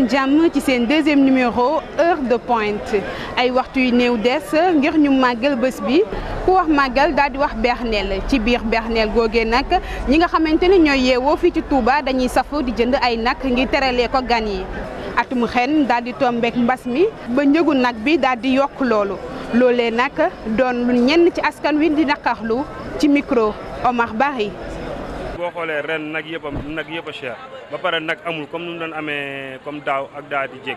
leen jàmm ci seen deuxième numéro heure de pointe ay waxtu yu néew des ngir ñu màggal bés bi ku wax màggal daal di wax berneel ci biir berneel googee nag ñi nga xamante ne ñooy yeewoo fii ci Touba dañuy safoo di jënd ay nag ngir teralee ko gan yi atum ren daal di tombeek mbas mi ba njëgu nag bi daal di yokk loolu loolee nag doon lu ñenn ci askan wi di naqarlu ci micro Omar Bari. boo xoolee ren nag yëpp a cher ba pare nag amul comme nu mu doon amee comme daaw ak daaw di jég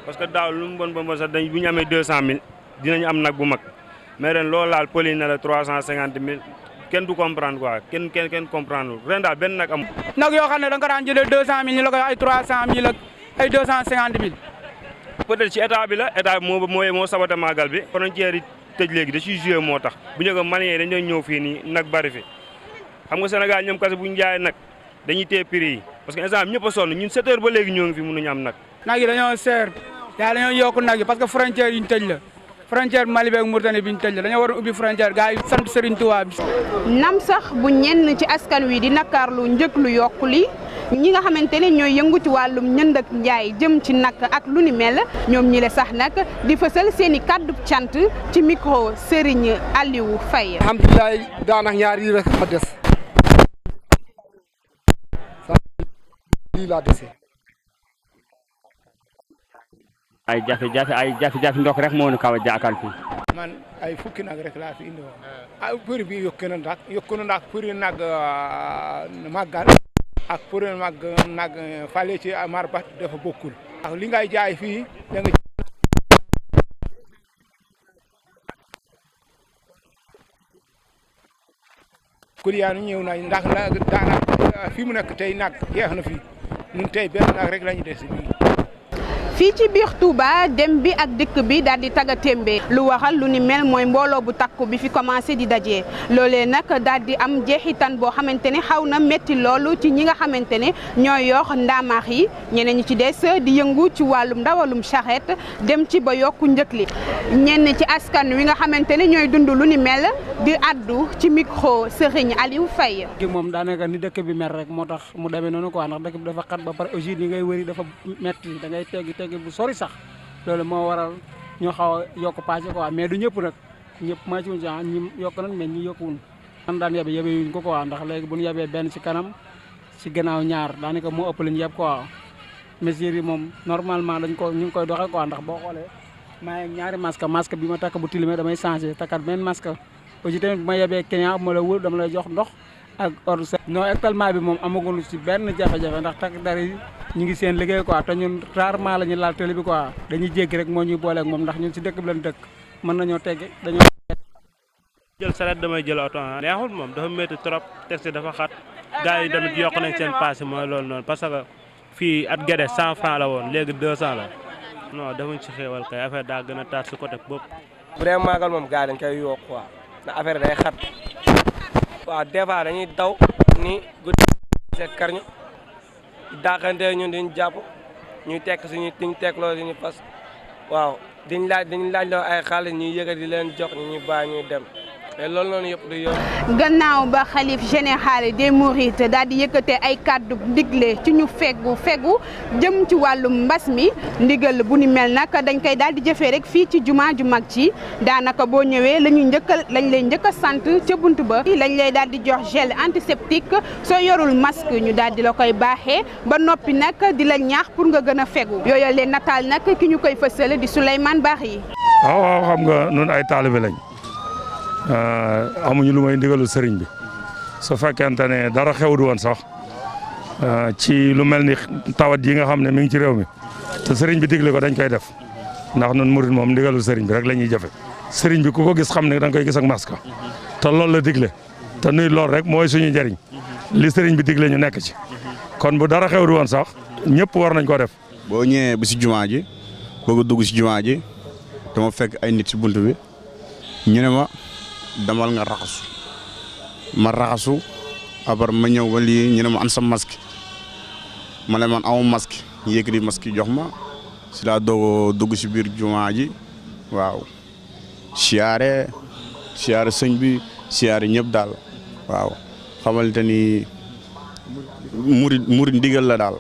parce que daaw lu mu bon ba sax bu ñu amee 200000 dinañu am nag bu mag mais ren loolu laal pëli na la 350000 kenn du comprendre quoi kenn comprendre ren daal benn nag amul. nag yoo xam ne da nga ko daan jëlee 200000 ñu la koy ay 300000 ak ay 250000. peut-être ci état bi la état bi moo saboté màggal bi frontière yi tëj léegi da ciy joué moo tax bu njëkk Maliens yi dañu ñëw fii nii nag bari fi. xam nga Sénégal ñoom kese bu ñu jaayee nag dañuy téye prix yi parce que instant ñëpp a sonn ñun 7 heures ba léegi ñoo ngi fi mënuñu am nag. nag yi dañoo seer yaa dañoo yokk nag yi parce que frontière yi ñu tëj la frontière Mali beeg Mauritanie bi ñu tëj la dañoo war a ubbi frontière gars yi sant Serigne Touba bi. nam sax bu ñenn ci askan wi di nakarlu njëg lu yokku li ñi nga xamante ne ñooy yëngu ci wàllum ñënd ak njaay jëm ci nag ak lu ni mel ñoom ñi le sax nag di fësal seen i kàddu cant ci micro Serigne Aliou Faye. alhamdulilah daanaka ñaar yi rek ma des. lii laa dese. ay jafe-jafe ndox rek moo ñu kaw a jaakal fii. man ay fukki nag rek laa fi indi woon. ay prix bi yokku na ndax prix nag màggal ak prix nag fale ci marbat dafa bokkul. ak li ngay jaay fii da nga. client yi ñëw nañ ndax daanaka fi mu nekk tey nag jeex na fii ñun tey benn nag rek la ñu des fii ci biir Touba dem bi ak dikk bi daal di tagga témbe lu waxal lu ni mel mooy mbooloo bu takku bi fi commencé di dajee loolee nag daal di am jeexitan boo xamante ne xaw na métti loolu ci ñi nga xamante ne ñooy yor ndaamaax yi ñeneen ñi ci des di yëngu ci wàllum ndawalum charrette dem ci ba yokku njëkk li ñenn ci askan wi nga xamante ne ñooy dund lu ni mel di addu ci micro Serigne Aliou Faye. moom daanaka ni dëkk bi mer rek moo tax mu demee noonu quoi ndax dëkk bi dafa xat ba pare aussi ni ngay wëri dafa métti da ngay teggi bu sori sax loolu moo waral ñoo xaw a yokk paase quoi mais du ñëpp nag ñëpp maa ci wuñ sax ñi yokk nañ mais ñi yokkuwun man daan yebe yuñ ko quoi ndax léegi bu ñu yebee benn ci kanam ci gannaaw ñaar daanaka moo ëpp lañ yeb quoi mesures yi moom normalement ñu ngi koy doxee quoi ndax boo xoolee maa ngi ñaari masque bi ma takk bu tilimee damay changé takkat benn masque aussi tamit bu ma yebee client ma la wër dama lay jox ndox ak ordre non actuellement bi moom amagul ci benn jafe-jafe ndax takk dar yi ñu ngi seen liggéey quoi te ñun rarement la ñuy laal télé bi quoi dañuy jéggi rek moo ñuy booleeg moom ndax ñun ci dëkk bi lañ dëkk mën nañoo tegge dañoo jël saret damay jël oto neexul moom dafa métti trop texte dafa xat gars yi tamit yokk nañ seen paase mooy loolu noonu parce que fii at gede 100 francs la woon léegi 200 la non defuñ ci xéewal kay affaire daa gën a taat si côté bopp. bu dee màggal moom gars dañ koy yokk quoi ndax affaire day xat waaw des fois dañuy daw ni guddi seet karñu daaxante ñun diñ jàpp ñuy tekk suñu diñ tekk loolu suñu fas waaw diñ laaj loo ay xaalis ñuy yëkkati di leen jox ñu ñuy bàyyi ñuy dem te loolu noonu yëpp du yomb. gannaaw ba xalif général des Mourides daal di yëkkatee ay kàddu digle ci ñu fegu jëm ci wàllum mbas mi ndigal bu ni mel nag dañ koy daal di jëfee rek fii ci jumaa ju mag ci daanaka boo ñëwee lañ lay njëkk a sant ca bunt ba lañ lay daal di jox gel antiseptique soo yorul masque ñu daal di la koy baaxee ba noppi nag di la ñaax pour nga gën a fegu yooyu leen nataal nag ki ñu koy fësal di Souleymane Bari. waaw xam nga nun ay taalibe lañ. amuñu lu may ndigalu sëriñ bi su fekkente ne dara xewdu woon sax ci lu mel ni tawat yi nga xam ne mi ngi ci réew mi te sëriñ bi digle ko dañ koy def ndax nun murid moom ndigalu sëriñ bi rek la ñuy jëfe sëriñ bi ku ko gis xam ne da nga koy gis ak masque te loolu la digle te nuy loolu rek mooy suñu njëriñ li sëriñ bi digle ñu nekk ci kon bu dara xewdu woon sax ñëpp war nañ ko def. boo ñëwee ba si jumaa ji bëgg a dugg si jumaa ji dama fekk ay nit si bunt bi ñu ne ma damal nga raxasu ma raxasu après ma ñëw ba lii ñu ne ma an sa masque ma ne man amu masque ñu yëkkati masque jox ma si laa doog dugg si biir jumaa ji waaw siyaare sëñ bi siyaare ñëpp daal waaw xamante ni murid ndigal la daal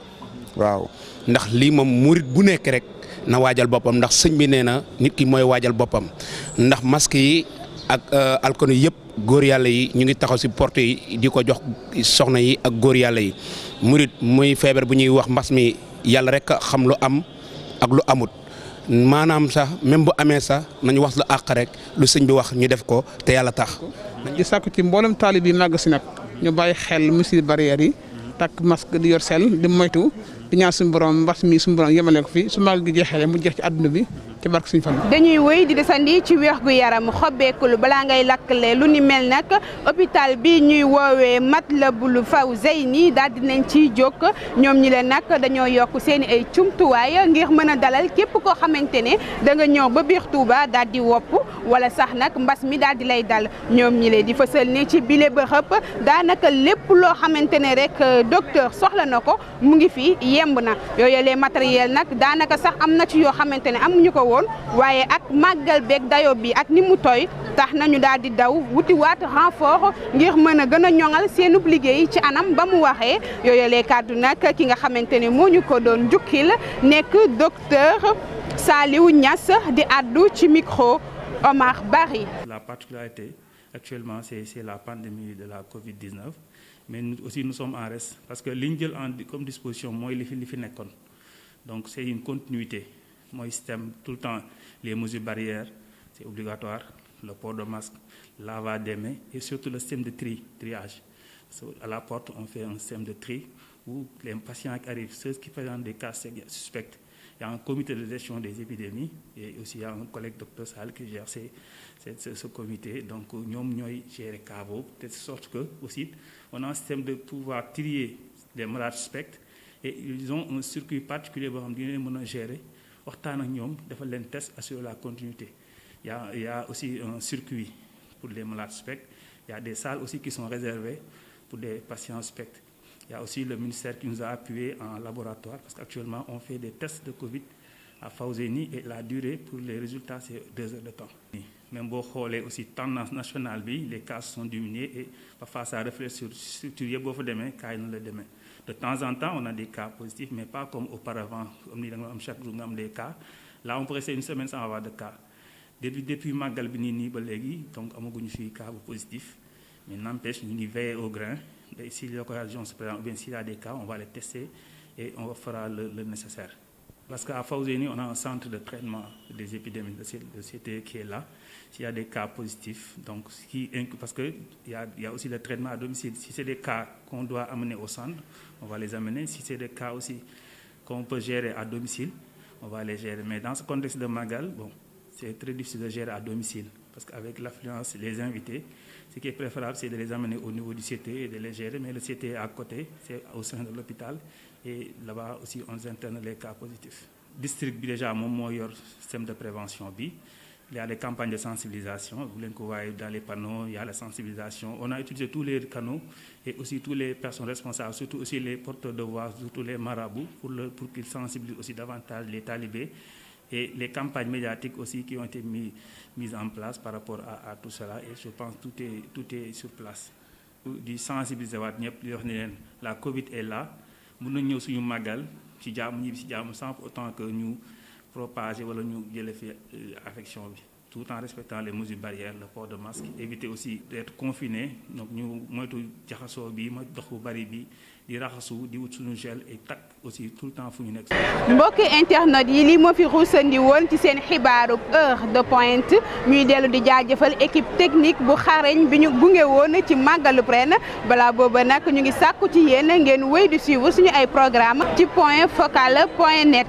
waaw ndax lii moom murit bu nekk rek na waajal boppam ndax sëñ bi nee na nit ki mooy waajal boppam ndax masque yi ak alcool yi yëpp góor yàlla yi ñu ngi taxaw si porte yi di ko jox soxna yi ak góor yàlla yi murit muy feebar bu ñuy wax mbas mi yàlla rek xam lu am ak lu amut maanaam sax même bu amee sax nañu wax lu àq rek lu sëñ bi wax ñu def ko te yàlla tax. di sàkku ci mboolem taalib yi màgg si nag ñu bàyyi xel mesures barrières yi takk masque di yor sel di moytu di ñaan suñu borom mbas mi suñu borom yemale ko fi su màgg gi jeexee mu jeex ci àdduna bi ci barke suñu fan. dañuy wéy di desandi ci wér gu yaram xobbeekulu balaa ngay lakkle lu ni mel nag hôpital bi ñuy woowee Matlaboul Fawzeyni daal dinañ ciy jóg ñoom ñi leen nag dañoo yokk seen ay cumtuwaay ngir mën a dalal képp koo xamante ne da nga ñëw ba biir Touba daal di wopp wala sax nag mbas mi daal di lay dal ñoom ñi leen di fësal ne ci bile bërëb daanaka lépp loo xamante ne rek docteur soxla na ko mu ngi fi yemb na yooyu les matériel nag daanaka sax am na ci yoo xamante ne amuñu ko woon waaye ak màggal beeg dayo bi ak ni mu tooy tax nañu daal di daw wutiwaat renfort ngir mën a gën a ñoŋal seenub liggéey ci anam ba mu waxee yooyu les kàddu nag ki nga xamante ne moo ñu ko doon jukkil nekk docteur Saliou Niass di addu ci micro Omar Bari. La particularité actuellement c'est la pandémie de la Covid-19 mais nous aussi nous sommes en reste parce que li ñu jël comme disposition mooy li fi nekkoon donc c'est une continuité mooy système tout le temps les mesures barrières c'est obligatoire le port de masque lavage des mains et surtout le système de triage à la porte on fait un système de tri où les patients qui arrivent ceux qui présentent des cas suspects il y a un comité de gestion des épidémies et aussi il y a un collègue docteur Sall qui gère ce comité donc ñoom ñooy gérer cas boobu de sorte que aussi on a un système de pouvoir trier les malades suspects et ils ont un circuit particulier boo xam ne dina mën a gérer waxtaan ak ñoom defal leen test assurer la continuité il y a aussi un circuit pour les malades suspects il y a des salles aussi qui sont réservées pour des patients suspects il y a aussi le ministère qui nous a appuyé en laboratoire parce qu'actuellement on fait des tests de Covid à Fawzeyni et la durée pour les résultats c'est 2 heures de temps. Même boo xoolee aussi tendance nationale bi les cas sont diminués et parfois ça reflète sur structure yëpp boo fa demee cas yi noonu la demee de temps en temps on a des cas positifs mais pas comme auparavant comme ni da nga am chaque jour nga am des cas là on peut rester une semaine sans avoir de cas depuis màggal bi nii ba léegi donc amaguñu fi cas bu positif mais n'empêche ñu ngi veiller au grain et si l'occasion se présente ou bien s'il y a des cas on va les tester et on fera le nécessaire. Parce qu'à Fawzeyni, on a un centre de traitement des épidémies de CTE qui est là. S'il y a des cas positifs, donc parce qu'il y a aussi le traitement à domicile. Si c'est des cas qu'on doit amener au centre, on va les amener. Si c'est des cas aussi qu'on peut gérer à domicile, on va les gérer. Mais dans ce contexte de Magal, bon, c'est très difficile de gérer à domicile. Parce qu'avec l'affluence, les invités, ce qui est préférable, c'est de les amener au niveau du CTE et de les gérer. Mais le CTE est à côté, c'est au sein de l'hôpital. Et là-bas aussi, on interne les cas positifs. District bi déjà moom moo yor système de prévention bi. Il y a des campagnes de sensibilisation. Vous les voyez dans les panneaux, il y a la sensibilisation. On a utilisé tous les canaux et aussi toutes les personnes responsables, surtout aussi les porteurs de voix, surtout les marabouts, pour qu'ils sensibilisent aussi davantage les talibés. Et les campagnes médiatiques aussi qui ont été mises en place par rapport à tout cela. Et je pense que tout est sur place. Di sensibiliser waat ñëpp di wax ne leen la Covid est là. Mën nañ ñëw suñu màggal ci jàmm ñibbi ci jàmm sans pour autant que ñu propager wala ñu jëlee fi affection bi tout en respectant les mesures barrières le port de masque éviter aussi d'être confiné donc ñu moytu jaxasoo bi ma dox bu bari bi di raxasu di wut suñu gel et takk aussi tout le temps fu ñu nekk. mbokki internet yi lii moo fi ruusandi woon ci seen xibaaru heure de pointe ñuy dellu di jaajëfal équipe technique bu xarañ bi ñu gunge woon ci màggalu ren balaa booba nag ñu ngi sàkku ci yéen ngeen wéy di suivre suñu ay programme ci point focal point net.